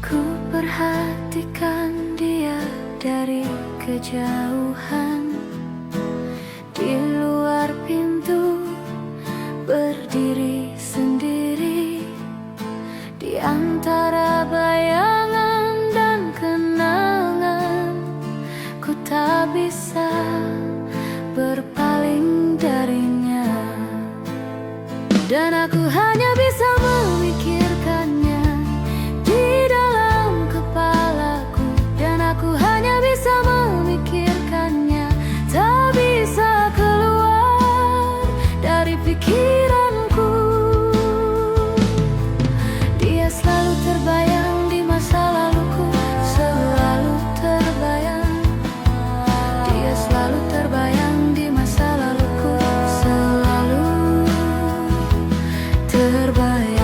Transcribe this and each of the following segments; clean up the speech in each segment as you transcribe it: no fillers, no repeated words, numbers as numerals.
Ku perhatikan dia dari kejauhan. Di luar pintu berdiri sendiri, di antara bayangan dan kenangan. Ku tak bisa berpaling darinya, dan aku hanya bisa memikirkannya di dalam kepalaku. Dan aku hanya bisa memikirkannya, tak bisa keluar dari pikiranku. Dia selalu terbayang di masa laluku, selalu terbayang. Dia selalu terbayang di masa laluku, selalu terbayang.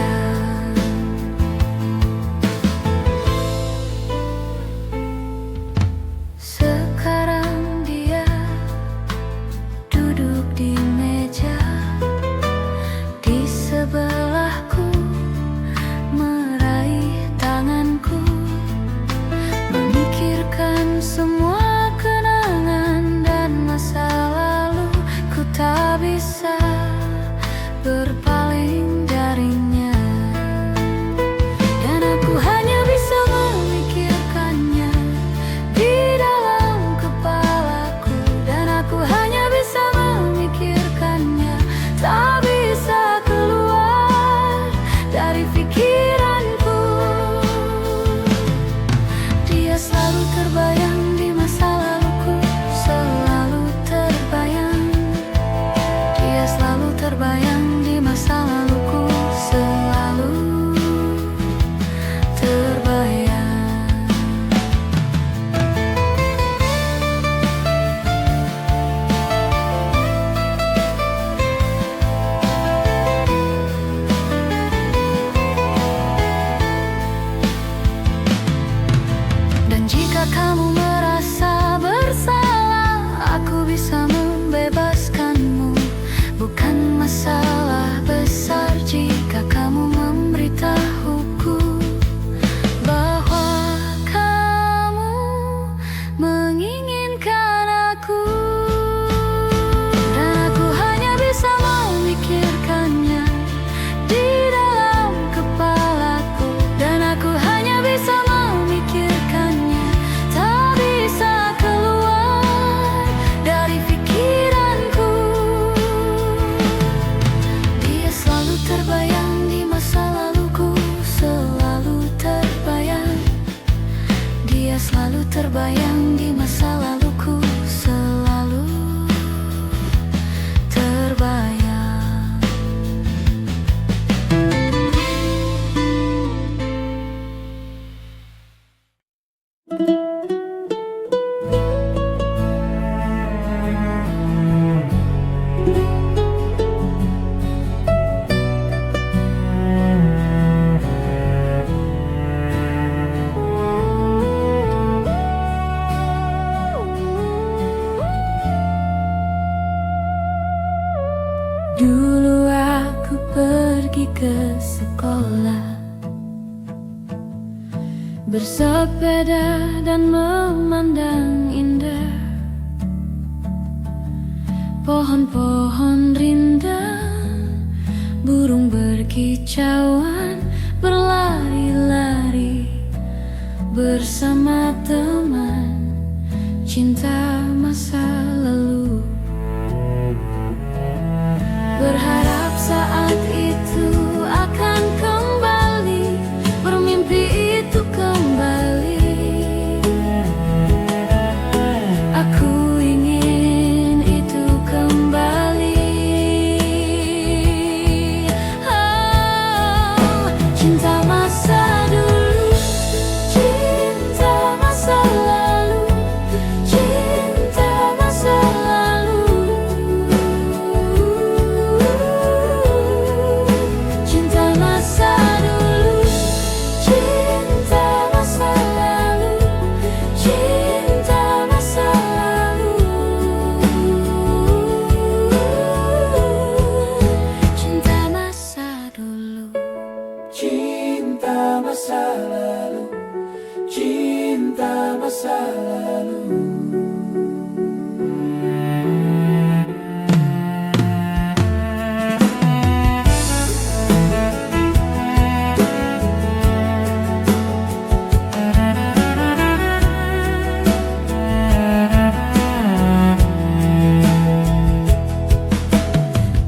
Sekarang dia duduk di meja di sebelahku, meraih tanganku, memikirkan semua kenangan dan masa lalu. Ku tak bisa berpaling darinya, dan aku hanya bisa memikirkannya di dalam kepalaku. Dan aku hanya bisa memikirkannya, tak bisa keluar dari pikiranku. Dia selalu terbayang di masa laluku, selalu terbayang. Dia selalu terbayang di masa laluku, selalu terbayang. Dan jika kamu merasa bersalah, aku bisa membebaskanmu. Bukan masalah besar jika kamu memberitahuku bahwa kamu menginginkan aku. Dan aku hanya bisa memikirkannya di dalam kepalaku. Dan aku hanya bisa memikirkannya, tak bisa keluar dari pikiranku. Dia selalu terbayang di masa laluku, selalu terbayang. Dia selalu terbayang di masa laluku, selalu terbayang. Dulu aku pergi ke sekolah, bersepeda dan memandang indah pohon-pohon rindang, burung berkicauan, berlari-lari bersama teman, cinta masa lalu. Berharap saat itu akan kembali, bermimpi itu kembali. Aku ingin itu kembali. Oh, cinta masa dulu, cinta masa lalu, cinta masa lalu. Cinta masa lalu, masa lalu.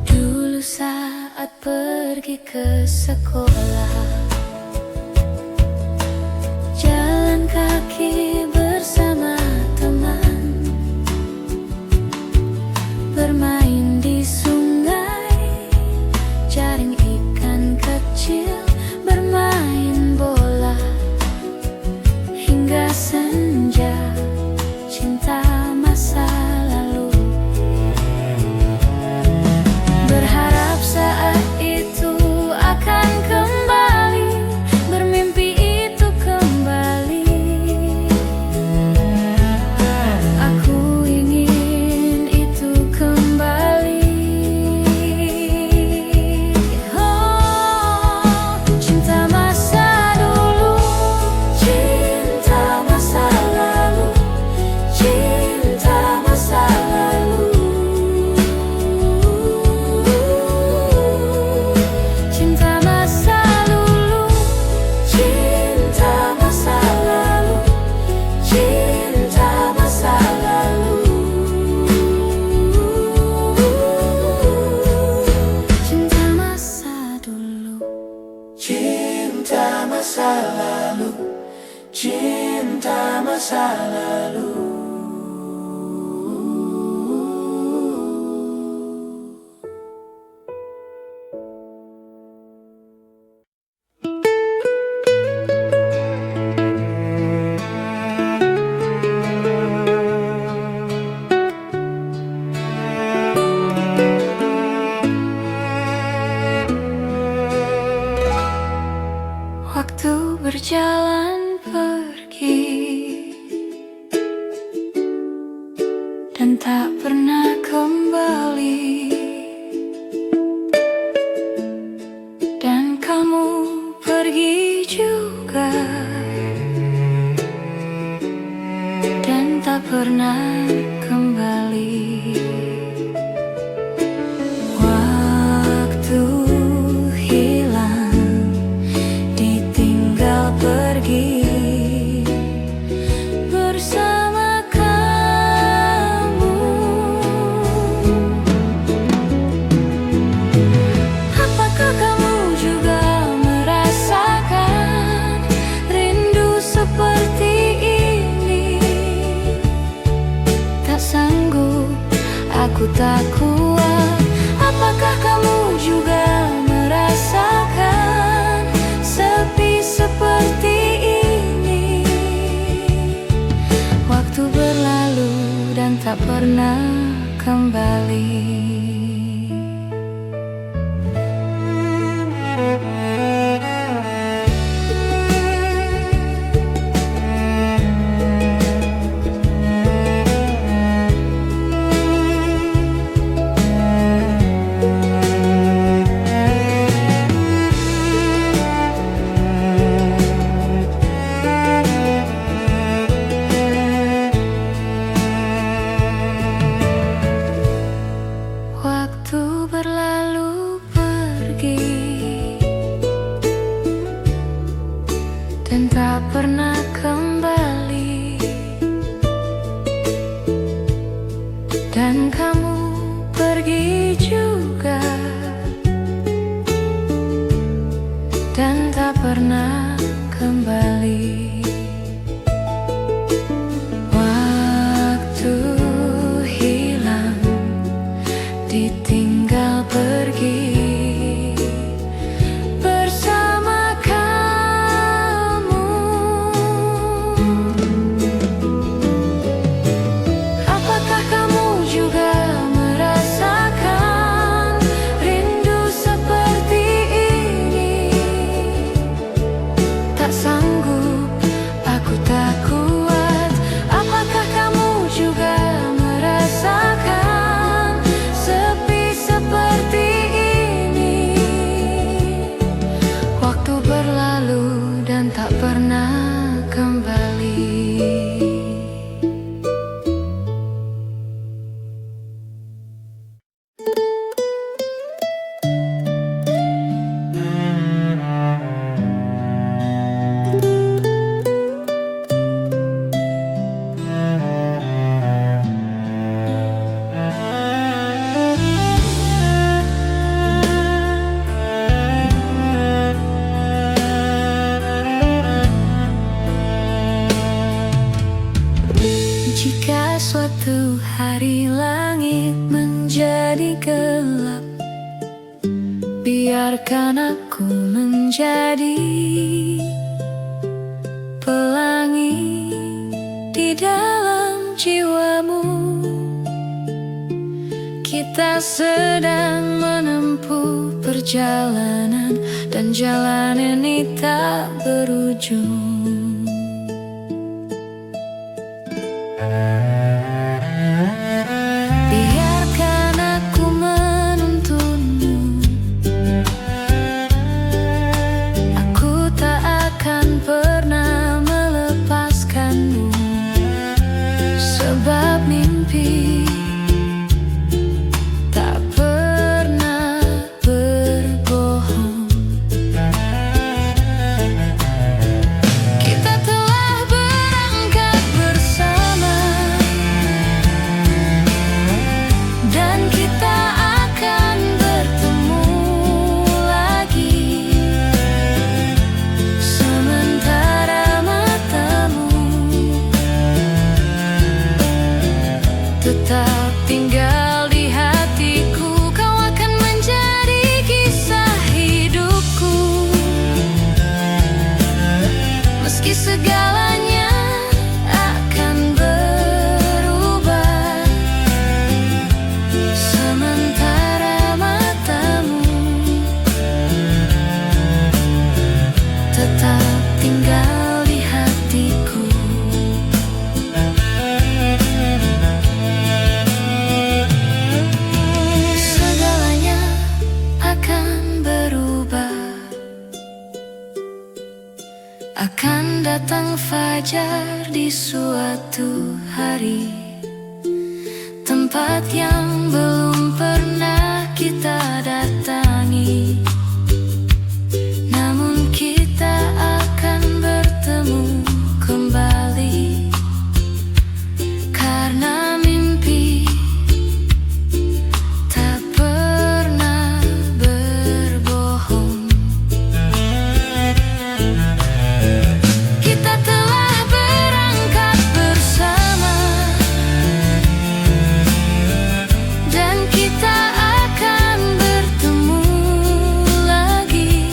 Dulu saat pergi ke sekolah, jalan kaki bersama teman, bermain di sungai, jaring ikan kecil, bermain bola hingga senja. Cinta masa lalu, berharap saat itu akan kembali, bermimpi itu kembali. Aku ingin itu kembali. Oh, cinta masa dulu, cinta masa lalu, cinta masa lalu. Cinta masa dulu, cinta masa lalu, cinta masa lalu. Cinta masa dulu, cinta masa lalu, cinta masa lalu. Waktu berjalan pergi dan tak pernah kembali, dan kamu pergi juga dan tak pernah kembali. Waktu hilang, ditinggal pergi bersama kamu. Apakah kamu juga merasakan rindu seperti ini? Tak sanggup, aku tak kuat. Apakah kamu juga merasakan sepi seperti ini? Waktu berlalu dan tak pernah kembali. Waktu berlalu pergi dan tak pernah kembali, dan kamu pergi juga dan tak pernah kembali. Waktu hilang, ditinggal pergi bersama kamu. Apakah kamu juga merasakan rindu seperti ini? Tak sanggup, aku tak kuat. Apakah kamu juga merasakan sepi seperti ini? Waktu berlalu dan tak pernah kembali. Jika suatu hari langit menjadi gelap, biarkan aku menjadi pelangi di dalam jiwamu. Kita sedang menempuh perjalanan, dan jalan ini tak berujung. Biarkan aku menuntunmu, aku tak akan pernah melepaskanmu, sebab mimpi tak pernah berbohong. Kita telah berangkat bersama, dan kita akan bertemu lagi. Sementara matamu tetap tinggal di hatiku, kau akan menjadi kisah hidupku. Meski segalanya akan berubah, sementara matamu tetap tinggal di hatiku. Segalanya akan berubah, akan datang fajar di suatu hari, tempat yang belum pernah kita datangi. Namun kita akan bertemu kembali, karena mimpi tak pernah berbohong. Kita telah berangkat bersama, dan kita akan bertemu lagi.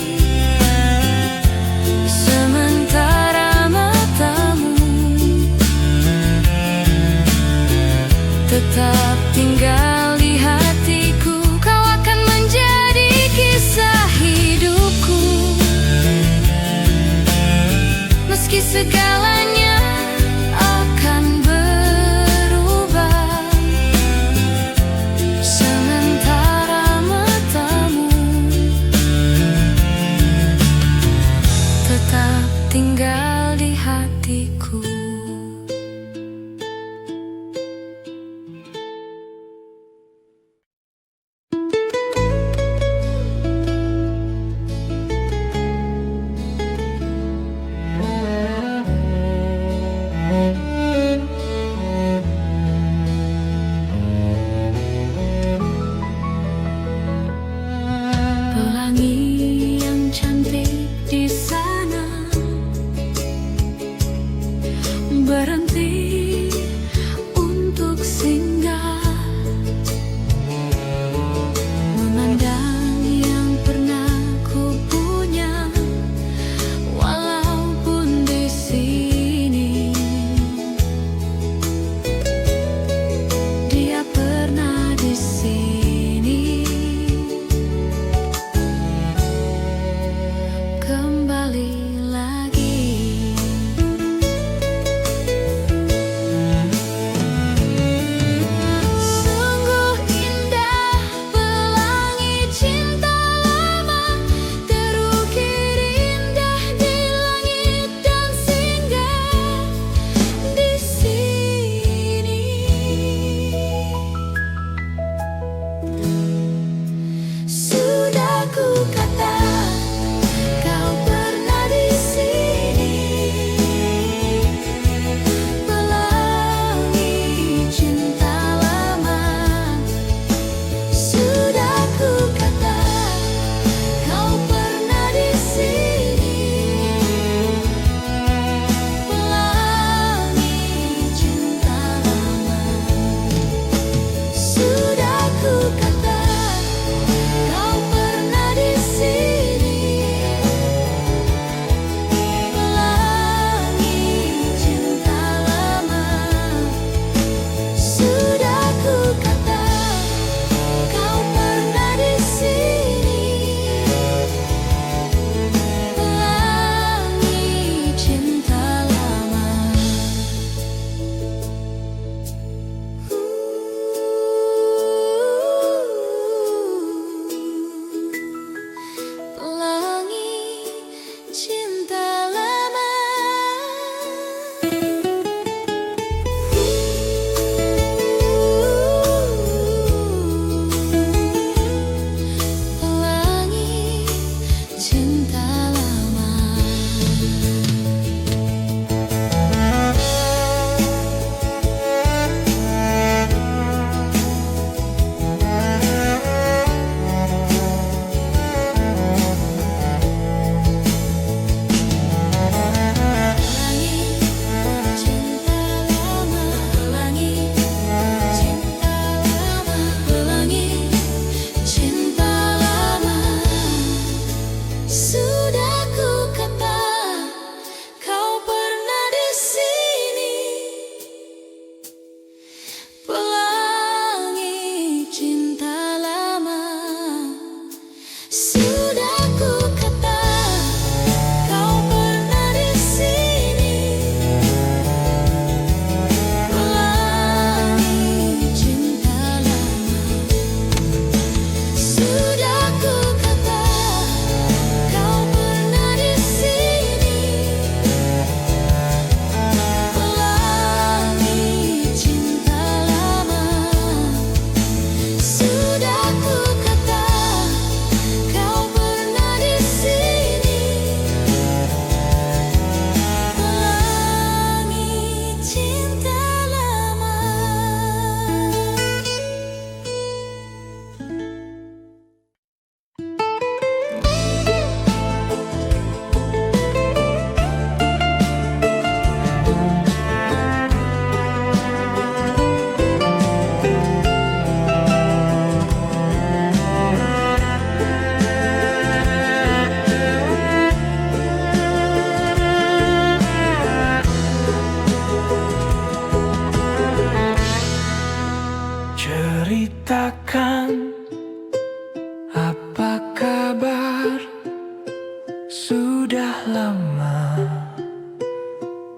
Sementara matamu tetap tinggal di hatiku, kau akan menjadi kisah hidupku. Meski segalanya akan berubah, sementara matamu tetap tinggal di hatiku.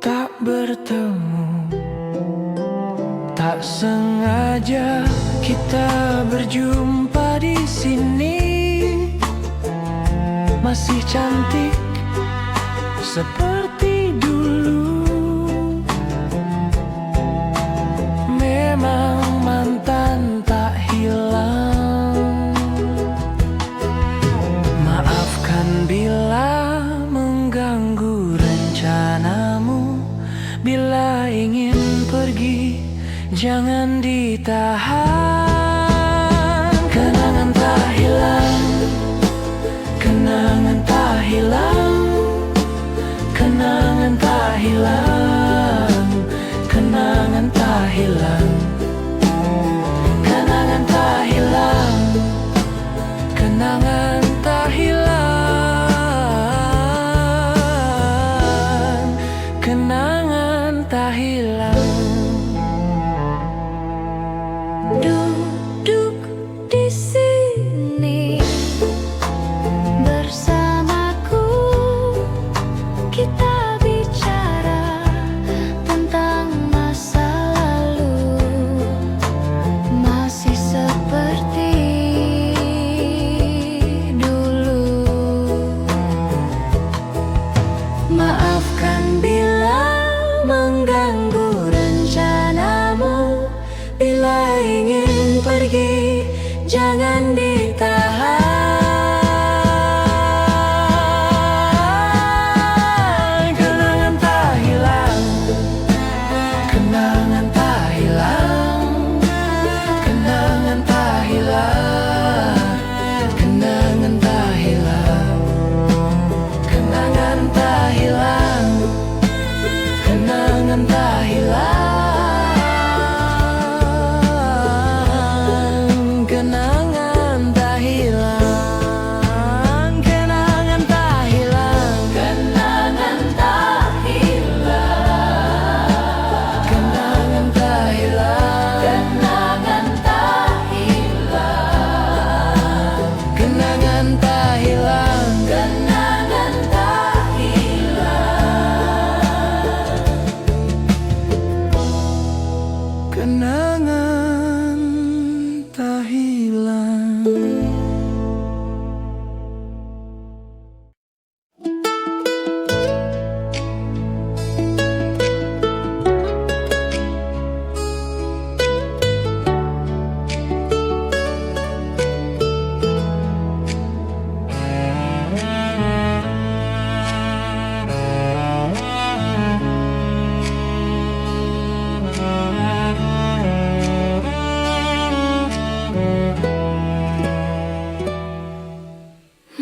tak bertemu. Tak sengaja kita berjumpa di sini. Masih cantik seperti dulu. Memang mantan tak hilang. Maafkan bila mengganggu rencanamu. Bila ingin pergi, jangan ditahan. Kenangan tak hilang, kenangan tak hilang, kenangan tak hilang, kenangan tak hilang, kenangan tak hilang, kenangan tak hilang, kenangan tak hilang. Duduk di sini bersamaku, kita bicara tentang masa lalu. Masih seperti dulu. Maafkan bila mengganggu rencanamu. Bila ingin pergi, jangan ditahan. Kenangan tak hilang, kenangan tak hilang, kenangan tak hilang, kenangan tak hilang, kenangan tak hilang, kenangan tak hilang. Kenangan tak hilang, kenangan tak hilang, kenangan tak hilang, kenangan tak hilang, kenangan tak hilang, kenangan tak hilang, kenangan tak hilang.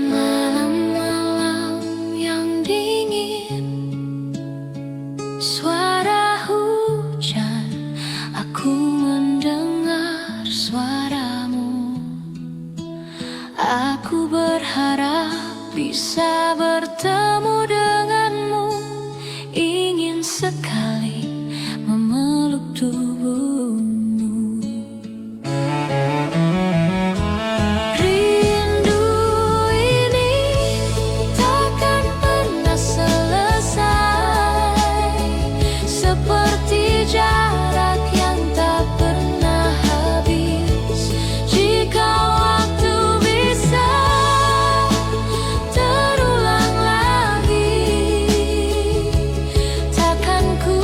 Malam-malam yang dingin, suara hujan, aku mendengar suaramu. Aku berharap bisa bertemu denganmu. Ingin sekali memeluk tubuhmu. Rindu ini takkan pernah selesai, seperti jarak yang tak pernah habis. Jika waktu bisa terulang lagi, takkan ku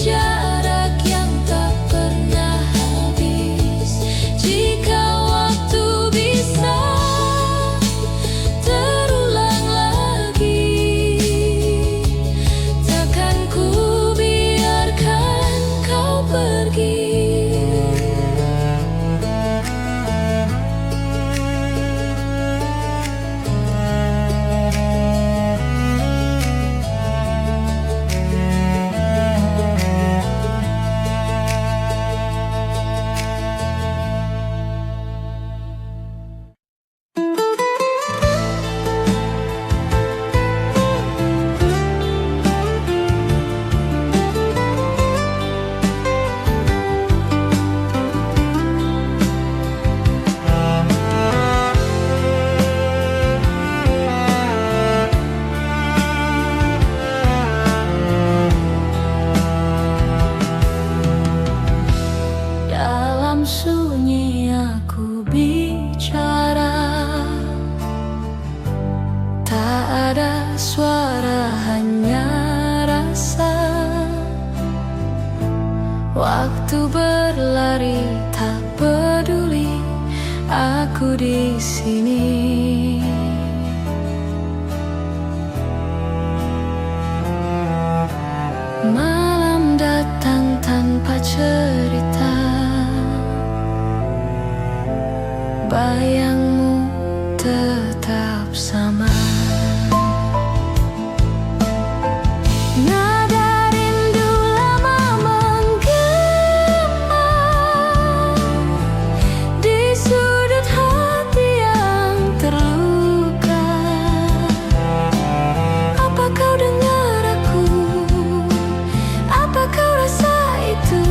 jarak yang tak pernah habis. Jika waktu bisa terulang lagi, takkan ku biarkan kau pergi. Dalam sunyi aku bicara, tak ada suara, hanya rasa. Waktu berlari, tak peduli aku di sini. Malam datang tanpa cerita, bayangmu tetap sama. Nada rindu lama menggema di sudut hati yang terluka. Apa kau dengar aku? Apa kau rasa itu?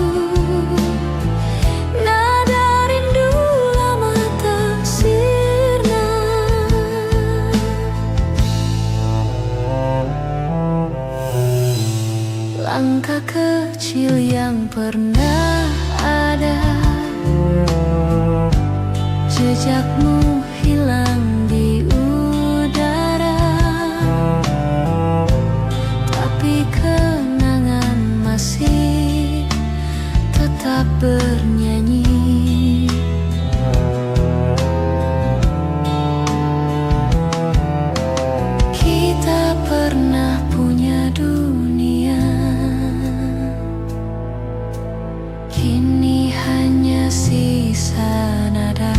Nada rindu lama tak sirna. Langkah kecil yang pernah ada, jejakmu hilang di udara, tapi kenangan masih tetap bernyanyi. Kita pernah punya dunia, kini hanya sisa nada.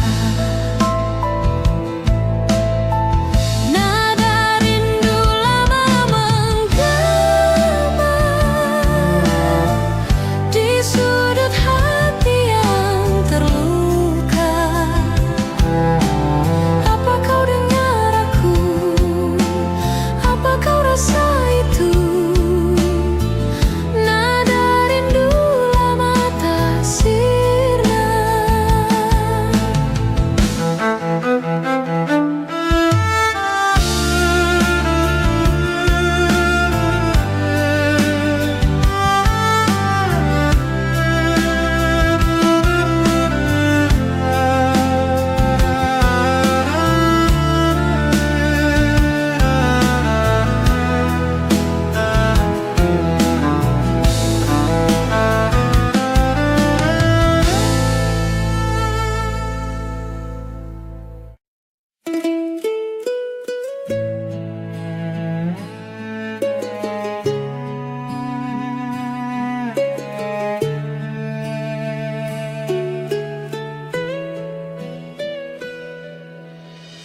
Nada rindu lama menggema di sudut hati yang terluka. Apa kau dengar aku? Apa kau rasa itu? Nada rindu lama tak sirna.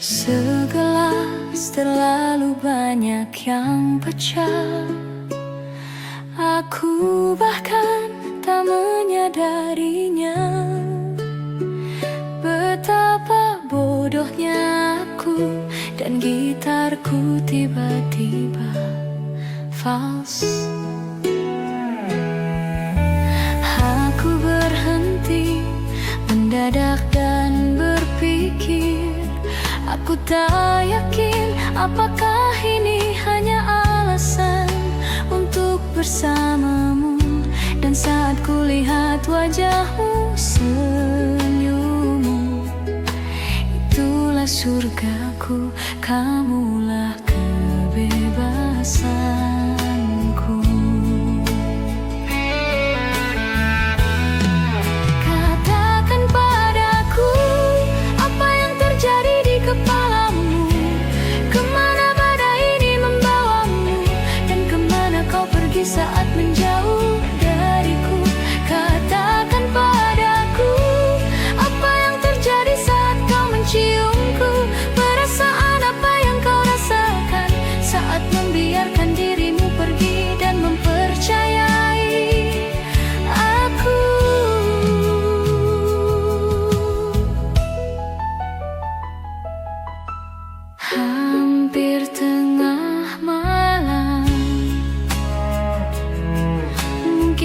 Segelas terlalu banyak yang pecah, aku bahkan tak menyadarinya. Betapa bodohnya aku, dan gitarku tiba-tiba fals. Aku berhenti mendadak dan berpikir, aku tak yakin apakah ini hanya alasan untuk bersamamu. Dan saat kulihat wajahmu, senyummu, itulah surgaku, kamulah kebebasanku.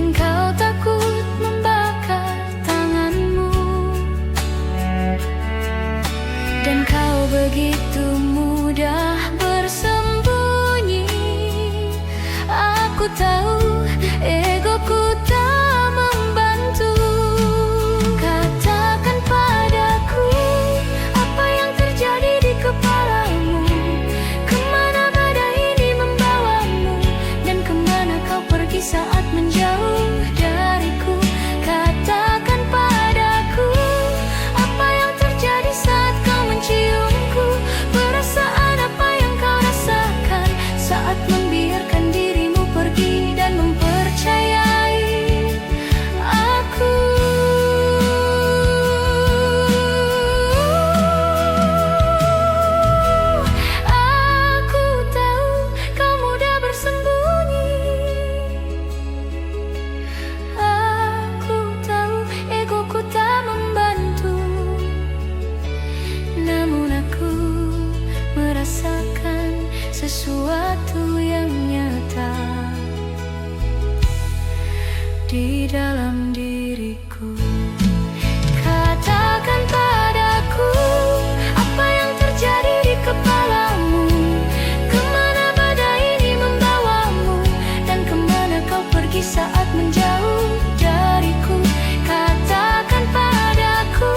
Mungkin kau takut membakar tanganmu, dan kau begitu mudah bersembunyi. Aku tahu egoku tak membantu. Katakan padaku apa yang terjadi di kepalamu. Kemana badai ini membawamu, dan kemana kau pergi saat menjauh dariku. Katakan padaku apa yang terjadi saat kau menciumku. Perasaan apa yang kau rasakan saat membiarkan dirimu pergi dan mempercayai aku. Aku tahu kau mudah bersembunyi. Aku tahu egoku tak membantu. Namun aku merasakan sesuatu yang nyata di dalam diriku. Katakan padaku apa yang terjadi di kepalamu. Kemana badai ini membawamu, dan kemana kau pergi saat menjauh dariku. Katakan padaku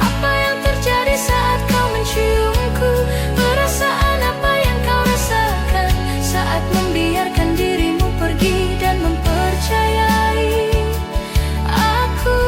apa yang terjadi saat kau menciumku. Perasaan apa yang kau rasakan saat membiarkan dirimu pergi dan mempercayai aku.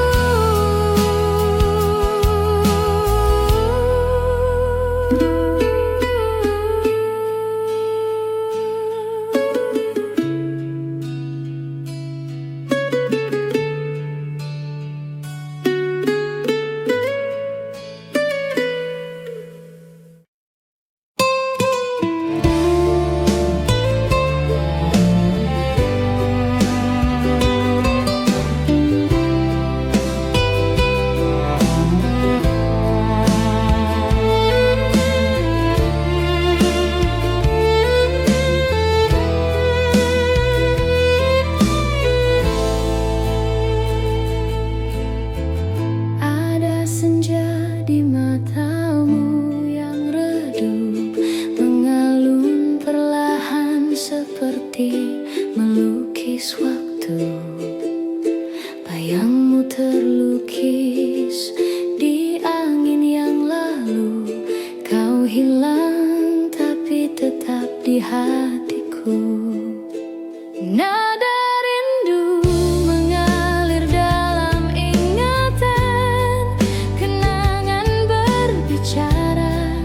Ada senja di matamu yang redup, mengalun perlahan seperti melukis waktu. Bayangmu terlukis di angin yang lalu. Kau hilang tapi tetap di hatiku. Nada rindu mengalir dalam ingatan. Kenangan berbicara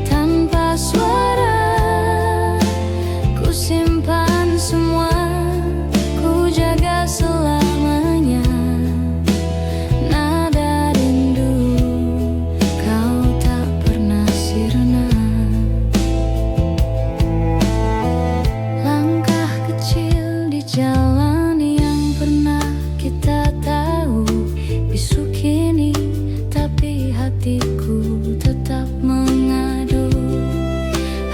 tanpa suara. Ku simpan semua, ku jaga selamanya. Nada rindu, kau tak pernah sirna. Langkah kecil di jalan yang pernah kita tahu. Bisu kini, tapi hatiku tetap mengadu.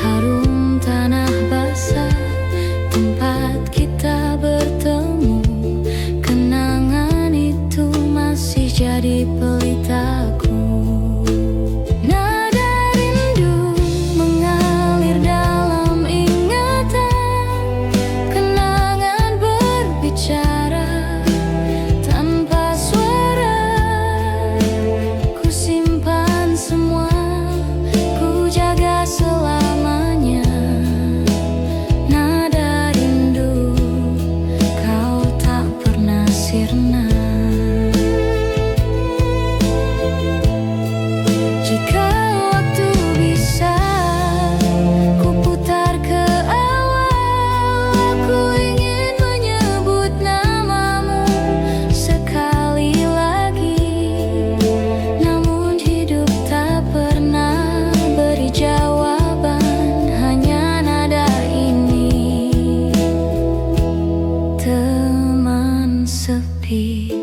Harum tanah basah, tempat kita bertemu. Kenangan itu masih jadi pelitaku. Nada rindu mengalir dalam ingatan. Kenangan berbicara tanpa suara. Ku simpan semua, ku jaga selamanya. Nada rindu, kau tak pernah sirna. Jika waktu bisa ku putar ke awal, aku ingin menyebut namamu sekali lagi. Namun hidup tak pernah beri jawaban, hanya nada ini, teman sepi.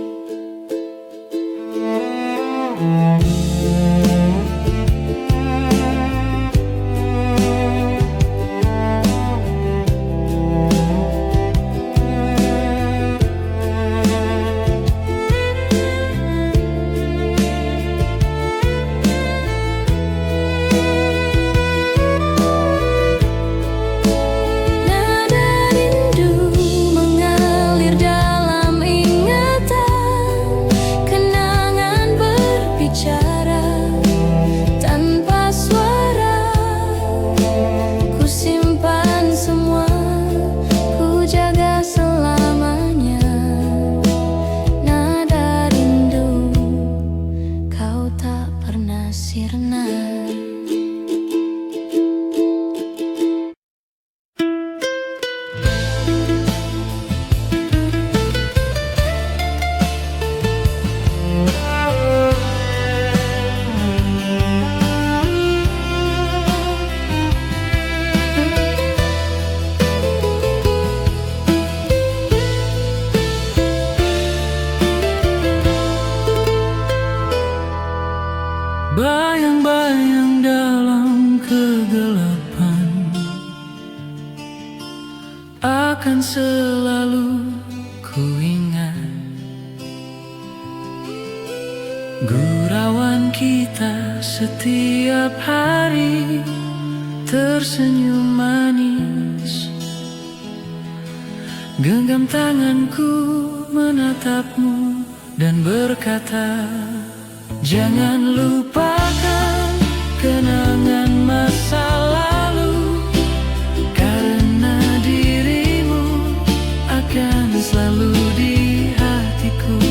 Gurauan kita setiap hari, tersenyum manis. Genggam tanganku menatapmu dan berkata, jangan lupakan kenangan masa lalu, karena dirimu akan selalu di hatiku.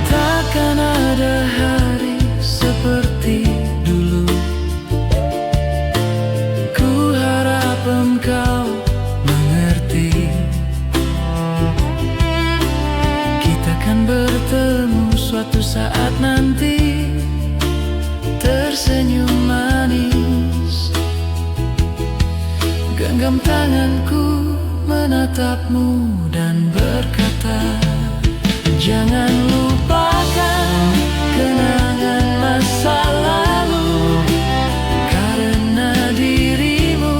Takkan ada hari seperti dulu. Ku harap engkau mengerti. Kita akan bertemu suatu saat nanti, tersenyum manis. Genggam tanganku menatapmu dan berkata, jangan lupakan kenangan masa lalu, karena dirimu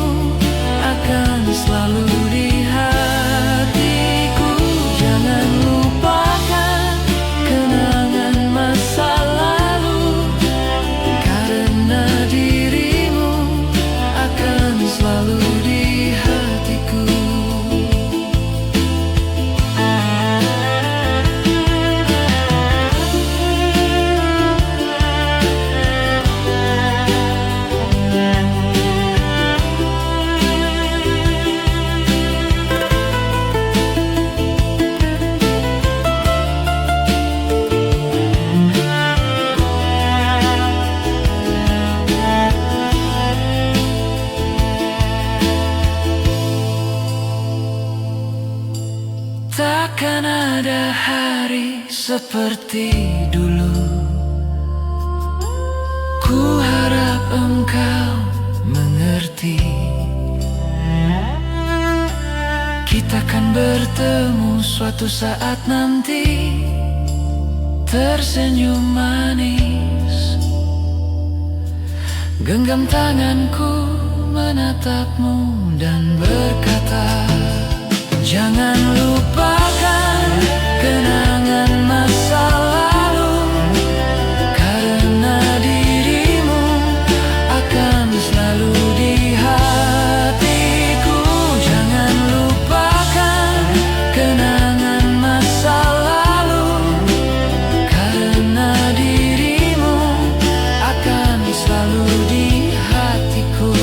akan selalu di hatiku. Jangan lupakan kenangan masa lalu, karena dirimu akan selalu di hatiku. Takkan ada hari seperti dulu. Ku harap engkau mengerti. Kita akan bertemu suatu saat nanti, tersenyum manis. Genggam tanganku menatapmu dan berkata, jangan lupakan kenangan masa lalu, karena dirimu akan selalu di hatiku. Jangan lupakan kenangan masa lalu, karena dirimu akan selalu di hatiku.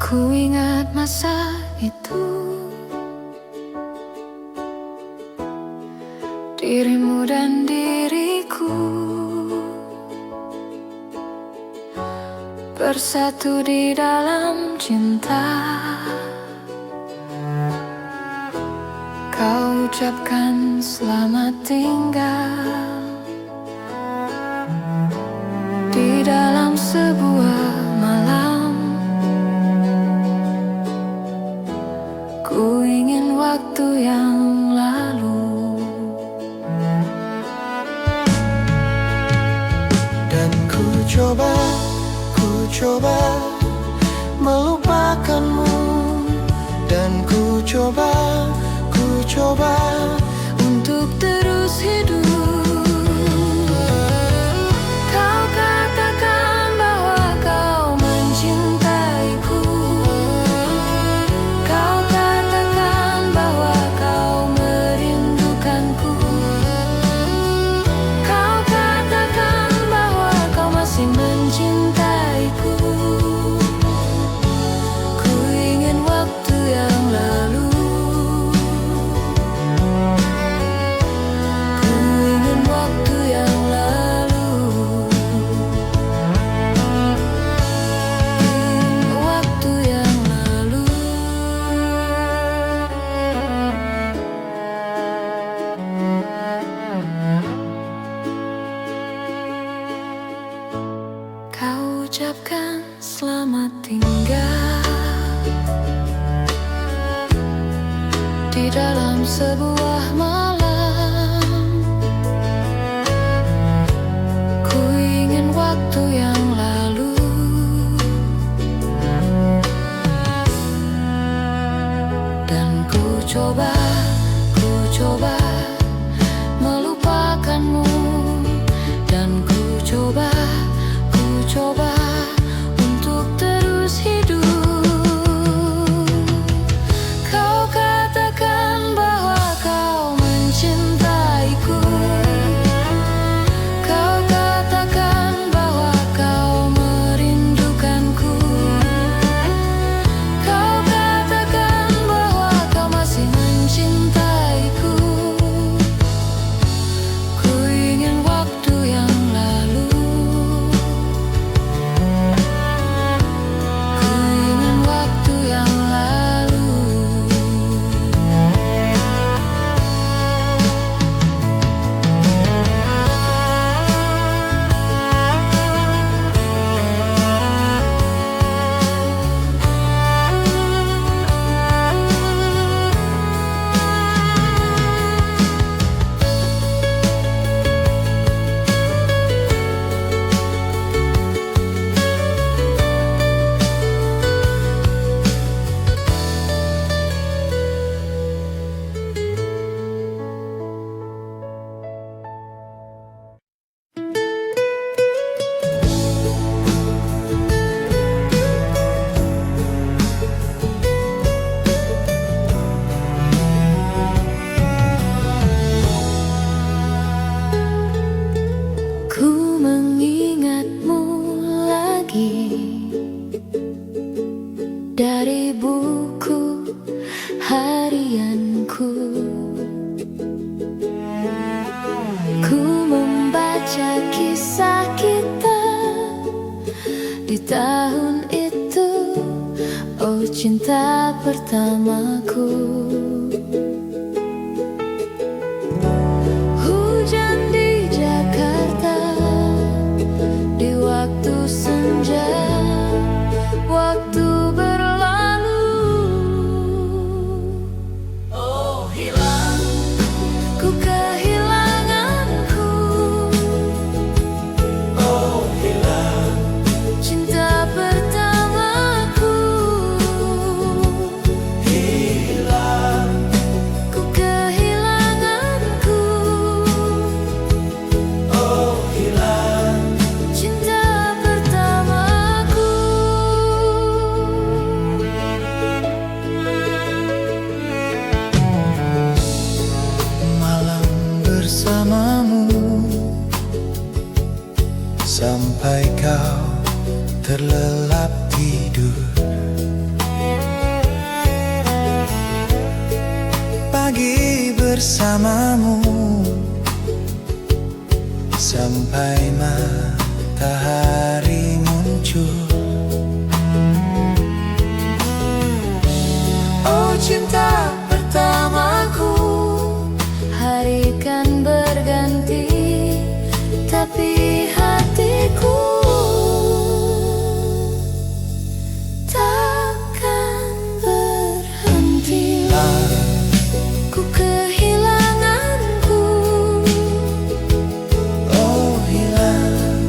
Ku ingat masa itu, dirimu dan diriku bersatu di dalam cinta. Kau ucapkan selamat tinggal di dalam sebuah malam. Ku ingin waktu yang lalu, dan ku coba melupakanmu, dan ku coba untuk terus hidup. Kau katakan bahwa kau mencintaiku. Kau katakan bahwa kau merindukanku. Kau katakan bahwa kau masih mencintaiku. Ku ingin waktu yang lalu sebuah malam, ku ingin waktu yang lalu, dan ku coba melupakanmu, dan ku coba untuk terus hidup. Kau katakan bahwa kau mencintaiku, kau katakan bahwa kau merindukanku, kau katakan bahwa kau masih mencintaiku. Ku ingin waktu yang lalu, ku ingin waktu yang lalu. Ku mengingatmu lagi dari buku harianku. Ku membaca kisah kita di tahun itu, oh cinta pertamaku. Hujan di Jakarta di waktu senja, waktu berlalu. Oh hilang, ku kehilanganku. Oh hilang, cinta pertamaku. Hilang, ku kehilanganku. Oh hilang, cinta pertamaku. Malam bersamamu sampai kau terlelap tidur. Pagi bersamamu sampai matahari muncul. Oh cinta pertamaku, Hari kan berganti, tapi hatiku takkan berhenti. Ku kehilanganku. oh hilang,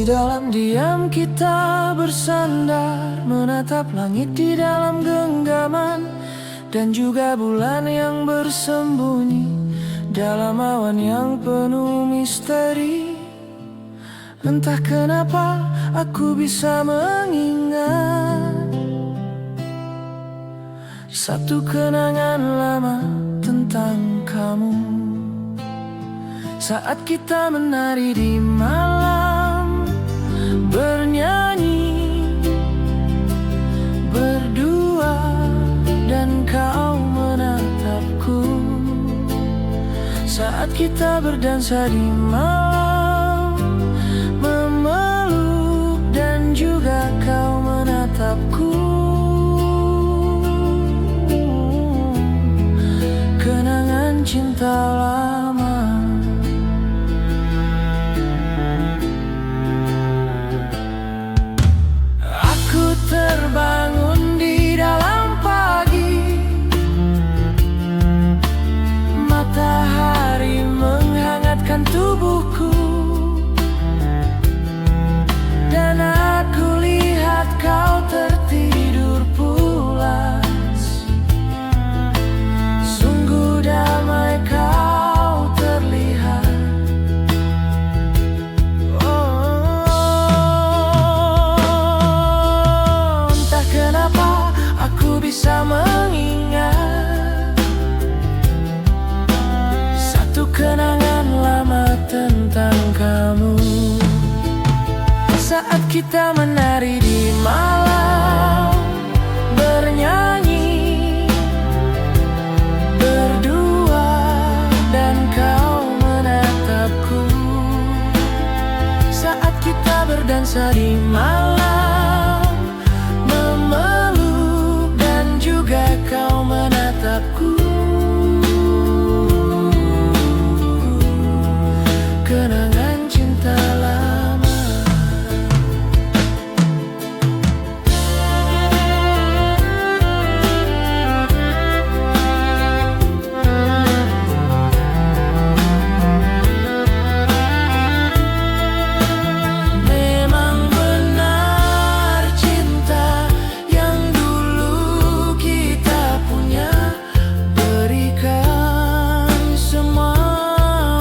dalam diam kita bersandar, menatap langit di dalam genggaman, dan juga bulan yang bersembunyi dalam awan yang penuh misteri. Entah kenapa aku bisa mengingat satu kenangan lama tentang kamu. Saat kita menari di malam, bernyanyi berdua, dan kau menatapku. Saat kita berdansa di malam, memeluk, dan juga kau menatapku. Kenangan cinta lama. Terbangun di dalam pagi, matahari menghangatkan tubuhku, dan aku lihat kau tertidur pulas. Sungguh damai kau terlihat. Bisa mengingat satu kenangan lama tentang kamu. Saat kita menari di malam, bernyanyi berdua, dan kau menatapku. Saat kita berdansa di malam, memeluk, dan juga kau menatapku. Kenangan cinta lama. Memang benar cinta yang dulu kita punya, berikan semua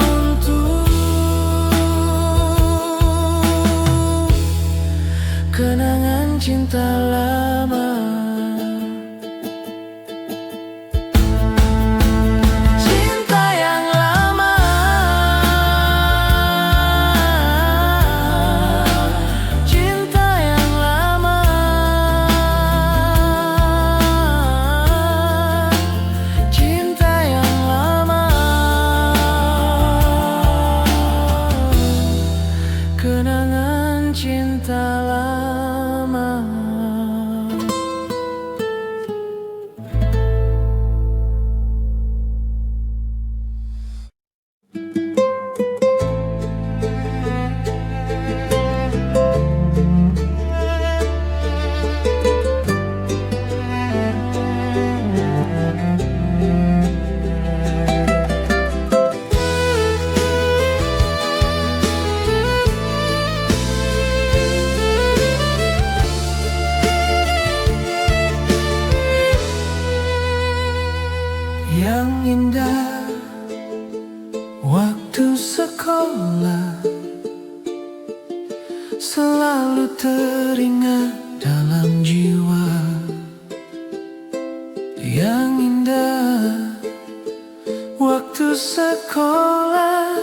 untuk kenangan cinta lama. Cinta yang lama, cinta yang lama, cinta yang lama. Kenangan cinta lama. Yang indah waktu sekolah selalu teringat dalam jiwa. Yang indah waktu sekolah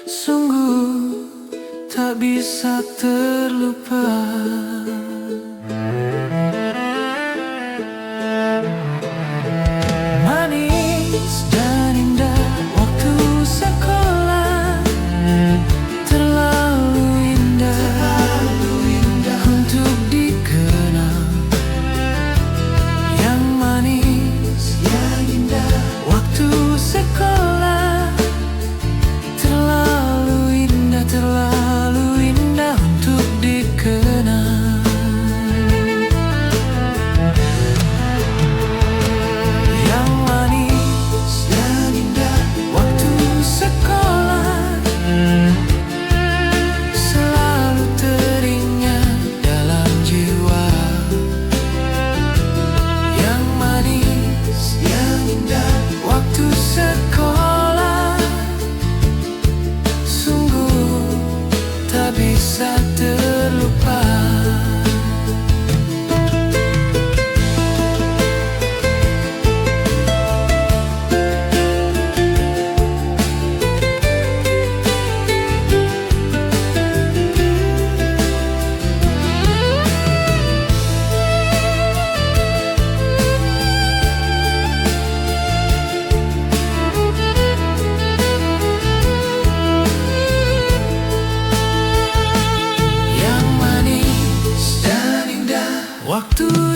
sungguh tak bisa terlupa. Manis dan indah waktu sekolah, terlalu indah untuk dikenal. Yang manis, yang indah waktu sekolah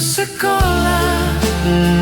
sekolah